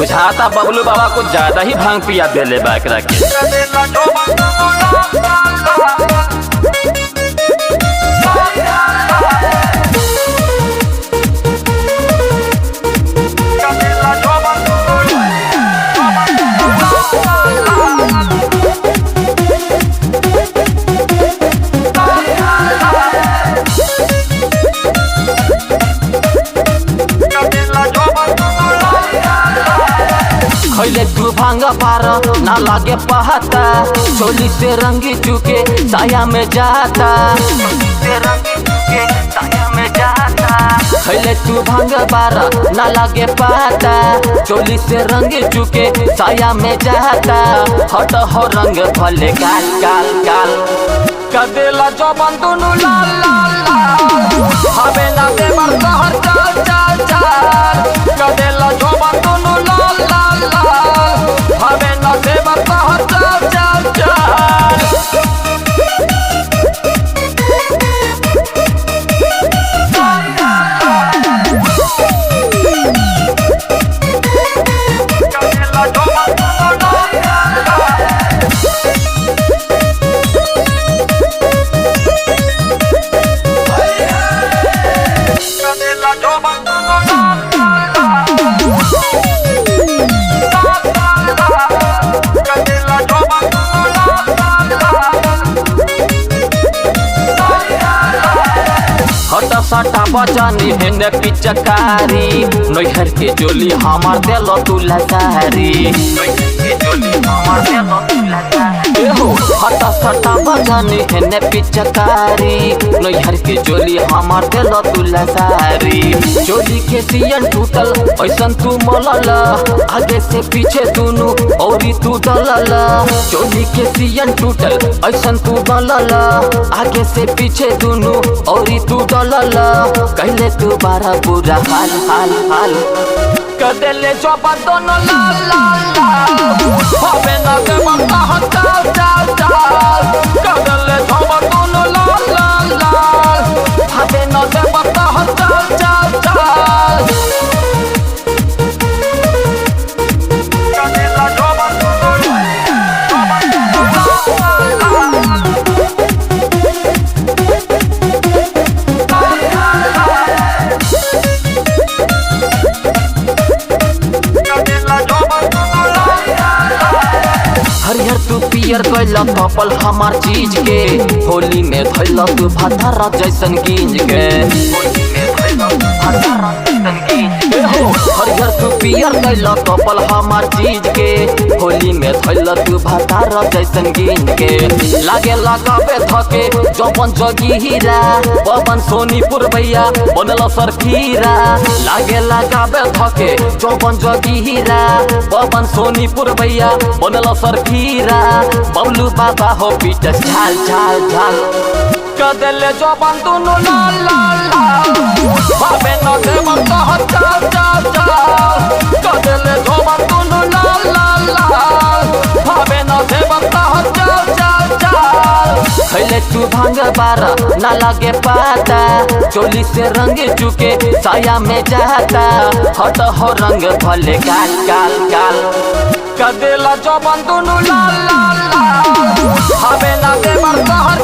बुझाता बबलू बाबा कुछ ज्यादा ही भांग पिया देले बा एकरा के। खैले तू भांग पार ना लागे पहाता, चोली से रंगी चुके साया में जाता, खैले तू भांग पार ना लागे पहाता, चोली से रंगी चुके साया में जाता। हट हो रंग भले काल काल काल कदेला जौबन दुनु लाल लाल लाल, हमें ना दे मरता हर चाल चाल चाल। कदेला जौबन दुनु लाल लाल लाल, हमें ना दे मरता हर चाल चाल चाल। हट सटा बचनी हेने पिचकारी, नैहर के जोली हमार देलो तुला सारी। हट सटा बचनी हेने पिचकारी, नैहर के जोली हमार देलो तुला सारी। जोली के सियन टूटल ऐसन तू मलल, आगे से पीछे दुनु औरी तू डलल। जोली के सियन टूटल ऐसन तू मलल, आगे से पीछे दुनु औरी तू डलल। कहले तू बारा बुरा हाल हाल हाल कदेले चौपा दोनों लाल लाल लाल, हमें ना दे मरता हर चाल चाल चाल। कदेले चौपा दोनों लाल लाल लाल, हमें ना दे मरता हर चाल चाल चाल। कदेला चौपा दोनों हरिहर तू पियर कैला कपल हमार चीज के, होली में धैला तू भातारा जैसन गींज के। हरिहर तू पियर कैला कपल हमार चीज के, होली में धैला तू भातारा जैसन गींज के। लागे लगावे धके जौबन जगी हीरा, पवन सोनीपुर भैया बनल सरफीरा। लागे लगावे धके जौबन जगी हीरा, पवन सोनीपुर भैया बनल सरफीरा। बबलू बाबा हो पीटस झाल झाल झाल कदेले जौबन दुनु लाल लाल लाल, हमें ना दे मरता हर चाल चाल चाल। कदेले जौबन दुनु लाल लाल लाल, हमें ना दे मरता हर चाल चाल चाल। खैले तू भांग बारा ना लागे पाता, चोली से रंग चुके साया में जाता। हट हो रंग भले काल काल काल कदेला जौबन दुनु लाल लाल लाल, हमें ना दे मरता हर